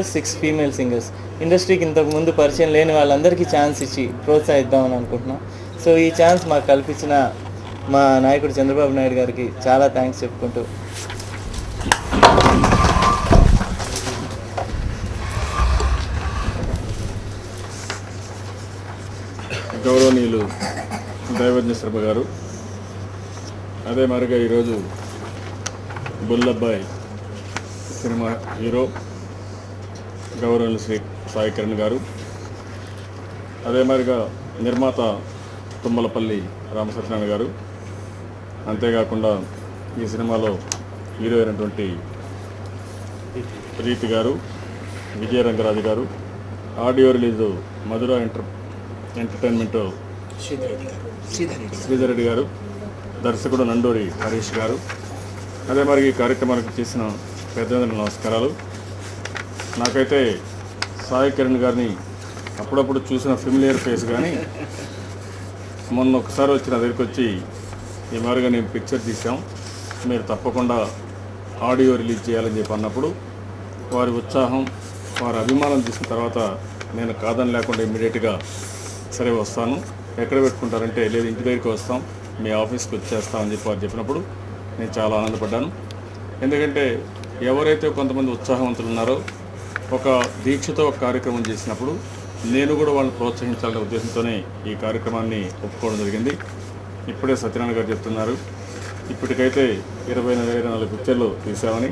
6 female singers. ఇండస్ట్రీకి ఇంతకు ముందు పరిచయం లేని వాళ్ళందరికీ ఛాన్స్ ఇచ్చి ప్రోత్సహిద్దామని అనుకుంటున్నాం. సో ఈ ఛాన్స్ మాకు కల్పించిన మా నాయకుడు చంద్రబాబు నాయుడు గారికి చాలా థ్యాంక్స్ చెప్పుకుంటూ గౌరవనీయులు దైవజ్ఞ శర్మ గారు, అదే మరిగా ఈరోజు బుల్లబ్బాయి సినిమా హీరో గౌరవనీయులు శ్రీ సాయి కిరణ్ గారు, అదే మరిగా నిర్మాత తుమ్మలపల్లి రామసత్యనారాయణ గారు, అంతేకాకుండా ఈ సినిమాలో హీరో అయినటువంటి ప్రీతి గారు, విజయరంగరాజు గారు, ఆడియో రిలీజు మధుర ఎంటర్టైన్మెంట్ శ్రీధర్ రెడ్డి గారు, దర్శకుడు నండూరి హరీష్ గారు, అదే మరి ఈ కార్యక్రమానికి చేసిన పెద్దలందరికీ నమస్కారాలు. నాకైతే సాయి కిరణ్ గారిని అప్పుడప్పుడు చూసిన ఫెమిలియర్ ఫేస్, కానీ మొన్న ఒకసారి వచ్చి నా దగ్గరికి వచ్చి ఈ మాదిరిగా నేను పిక్చర్ తీసాం, మీరు తప్పకుండా ఆడియో రిలీజ్ చేయాలని చెప్పి అన్నప్పుడు వారి ఉత్సాహం, వారి అభిమానం చూసిన తర్వాత నేను కాదని లేకుండా ఇమ్మీడియట్గా సరే వస్తాను, ఎక్కడ పెట్టుకుంటారంటే లేదు ఇంటి దగ్గరికి వస్తాం, మీ ఆఫీస్కి వచ్చేస్తామని చెప్పి వారు చెప్పినప్పుడు నేను చాలా ఆనందపడ్డాను. ఎందుకంటే ఎవరైతే కొంతమంది ఉత్సాహవంతులు ఉన్నారో ఒక దీక్షతో ఒక కార్యక్రమం చేసినప్పుడు నేను కూడా వాళ్ళని ప్రోత్సహించాలనే ఉద్దేశంతోనే ఈ కార్యక్రమాన్ని ఒప్పుకోవడం జరిగింది. ఇప్పుడే సత్యనారాయణ గారు చెప్తున్నారు, ఇప్పటికైతే 24 పిక్చర్లు తీసామని,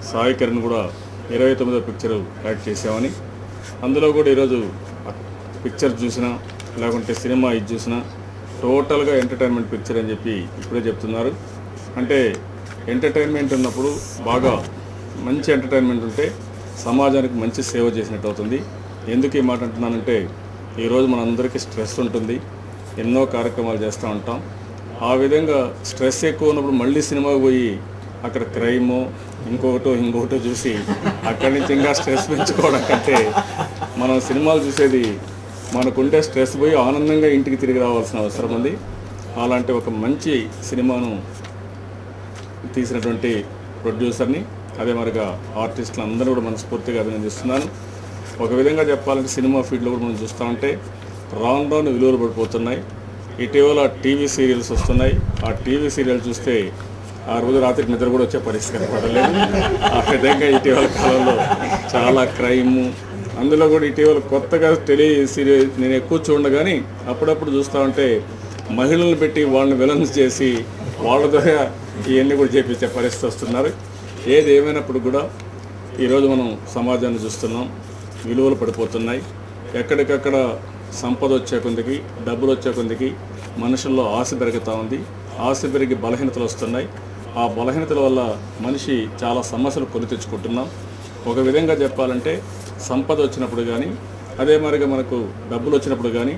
సాయి కిరణ్ కూడా 29వ పిక్చరు యాడ్ చేసామని, అందులో కూడా ఈరోజు పిక్చర్ చూసినా లేకుంటే సినిమా ఇది చూసినా టోటల్గా ఎంటర్టైన్మెంట్ పిక్చర్ అని చెప్పి ఇప్పుడే చెప్తున్నారు. అంటే ఎంటర్టైన్మెంట్ ఉన్నప్పుడు బాగా మంచి ఎంటర్టైన్మెంట్ ఉంటే సమాజానికి మంచి సేవ చేసినట్టు అవుతుంది. ఎందుకు ఈ మాట అంటున్నానంటే ఈరోజు మనందరికీ స్ట్రెస్ ఉంటుంది, ఎన్నో కార్యక్రమాలు చేస్తూ ఉంటాం. ఆ విధంగా స్ట్రెస్ ఎక్కువ ఉన్నప్పుడు మళ్ళీ సినిమాకి పోయి అక్కడ క్రైమో ఇంకొకటో చూసి అక్కడి నుంచి ఇంకా స్ట్రెస్ పెంచుకోవడం కంటే మనం సినిమాలు చూసేది మనకుంటే స్ట్రెస్ పోయి ఆనందంగా ఇంటికి తిరిగి రావాల్సిన అవసరం ఉంది. అలాంటి ఒక మంచి సినిమాను తీసినటువంటి ప్రొడ్యూసర్ని, అదే మరిగా ఆర్టిస్టులు అందరూ కూడా మనస్ఫూర్తిగా అభినందిస్తున్నాను. ఒక విధంగా చెప్పాలంటే సినిమా ఫీల్డ్లో కూడా మనం చూస్తూ ఉంటే రాను విలువలు పడిపోతున్నాయి. ఇటీవల టీవీ సీరియల్స్ వస్తున్నాయి, ఆ టీవీ సీరియల్ చూస్తే ఆ రోజు రాత్రికి నిద్ర కూడా వచ్చే పరిస్థితి పడలేదు. ఆ విధంగా ఇటీవల కాలంలో చాలా క్రైము, అందులో కూడా ఇటీవల కొత్తగా టెలి సీరియల్ నేను ఎక్కువ చూడను, కానీ అప్పుడప్పుడు చూస్తూ ఉంటే మహిళలను పెట్టి వాళ్ళని విలన్స్ చేసి వాళ్ళ ద్వారా ఇవన్నీ కూడా చేపించే పరిస్థితి వస్తున్నారు. ఏది ఏమైనప్పుడు కూడా ఈరోజు మనం సమాజాన్ని చూస్తున్నాం, విలువలు పడిపోతున్నాయి. ఎక్కడికక్కడ సంపద వచ్చే కొందికి, డబ్బులు వచ్చే కొందికి మనుషుల్లో ఆశ పెరుగుతూ ఉంది. ఆశ పెరిగి బలహీనతలు వస్తున్నాయి. ఆ బలహీనతల వల్ల మనిషి చాలా సమస్యలు కొని తెచ్చుకుంటున్నాం. ఒక విధంగా చెప్పాలంటే సంపద వచ్చినప్పుడు కానీ, అదే మరిగా మనకు డబ్బులు వచ్చినప్పుడు కానీ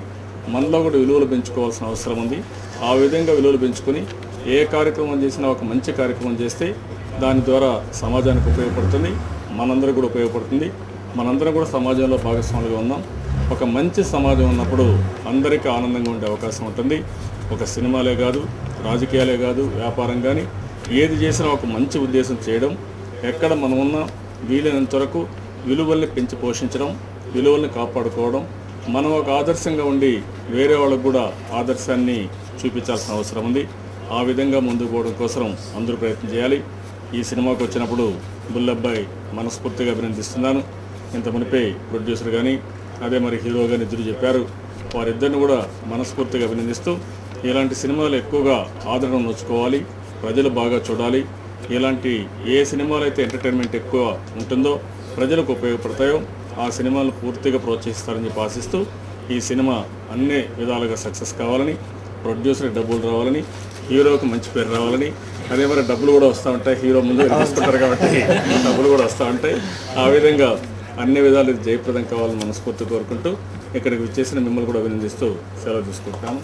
మనలో కూడా విలువలు పెంచుకోవాల్సిన అవసరం ఉంది. ఆ విధంగా విలువలు పెంచుకొని ఏ కార్యక్రమం చేసినా ఒక మంచి కార్యక్రమం చేస్తే దాని ద్వారా సమాజానికి ఉపయోగపడుతుంది, మనందరూ కూడా ఉపయోగపడుతుంది. మనందరం కూడా సమాజంలో భాగస్వాములుగా ఉన్నాం. ఒక మంచి సమాజం ఉన్నప్పుడు అందరికీ ఆనందంగా ఉండే అవకాశం ఉంటుంది. ఒక సినిమాలే కాదు, రాజకీయాలే కాదు, వ్యాపారం కానీ ఏది చేసినా ఒక మంచి ఉద్దేశం చేయడం, ఎక్కడ మనం ఉన్నా వీలైనంత వరకు విలువల్ని పెంచి పోషించడం, విలువల్ని కాపాడుకోవడం, మనం ఒక ఆదర్శంగా ఉండి వేరే వాళ్ళకు కూడా ఆదర్శాన్ని చూపించాల్సిన అవసరం ఉంది. ఆ విధంగా ముందుకు పోవడం కోసం అందరూ ప్రయత్నం చేయాలి. ఈ సినిమాకు వచ్చినప్పుడు బుల్లబ్బాయి మనస్ఫూర్తిగా అభినందిస్తున్నాను. ఇంత మునిపే ప్రొడ్యూసర్ కానీ అదే మరి హీరో కానీ ఇద్దరు చెప్పారు, వారిద్దరిని కూడా మనస్ఫూర్తిగా అభినందిస్తూ ఇలాంటి సినిమాలు ఎక్కువగా ఆదరణ నొచ్చుకోవాలి, ప్రజలు బాగా చూడాలి. ఇలాంటి ఏ సినిమాలు అయితే ఎంటర్టైన్మెంట్ ఎక్కువ ఉంటుందో, ప్రజలకు ఉపయోగపడతాయో ఆ సినిమాలను పూర్తిగా ప్రోత్సహిస్తారని చెప్పి ఆశిస్తూ ఈ సినిమా అన్ని విధాలుగా సక్సెస్ కావాలని, ప్రొడ్యూసర్కి డబ్బులు రావాలని, హీరోకి మంచి పేరు రావాలని, అదే మరి డబ్బులు కూడా వస్తూ ఉంటాయి, హీరో ముందు తీసుకుంటారు కాబట్టి డబ్బులు కూడా వస్తూ ఉంటాయి. ఆ విధంగా అన్ని విధాలు జయప్రదం కావాలని మనస్ఫూర్తి కోరుకుంటూ ఇక్కడికి విచ్చేసిన మిమ్మల్ని కూడా అభినందిస్తూ సెలవు తీసుకుంటాము.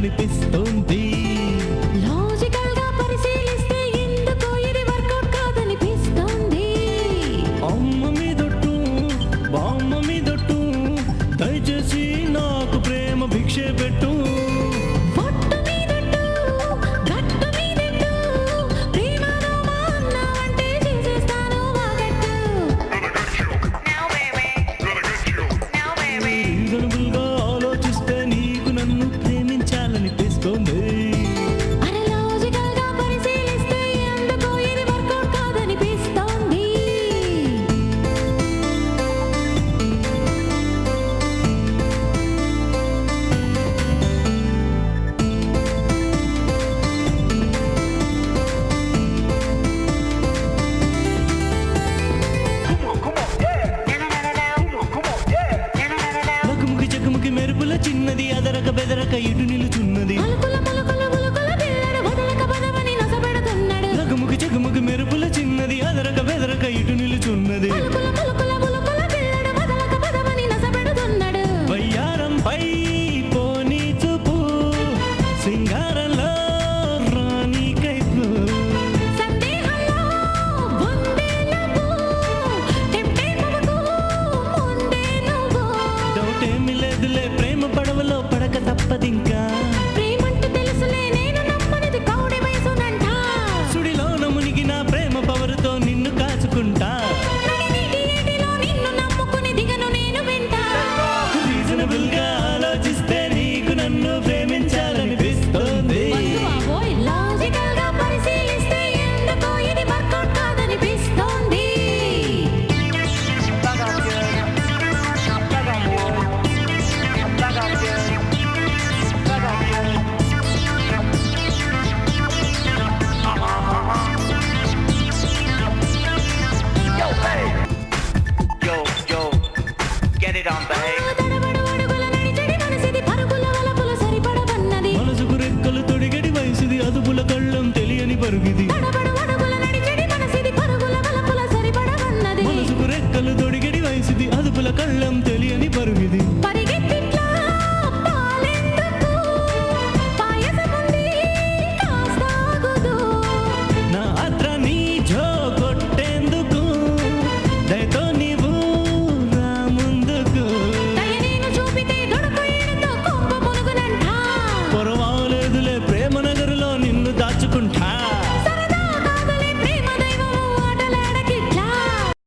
అనిపిస్తోంది. లాజికల్ గా పరిశీలిస్తే ఎందుకో ఇది వర్కౌట్ కాదనిపిస్తోంది. అమ్మ మీదొట్టు బామ్మ మీదొట్టు దయచేసి నాకు ప్రేమ భిక్షే పెట్టు. పొట్టు మీదట్టు గట్టు మీదట్టు ప్రేమలో మా అన్నావంటే చేసేస్తాను వాగట్టు. రీజనబుల్ గా ఆలోచిస్తే నీకు నన్ను ప్రేమించాలనిపిస్తోంది. అరే లాజికల్ గా పరిశీలిస్తే ఎందుకో ఇది వర్కౌట్ కాదనిపిస్తోంది. లకుముకి చకుముకి మెరుపుల చిన్నది అదరక బెదరక ఇటు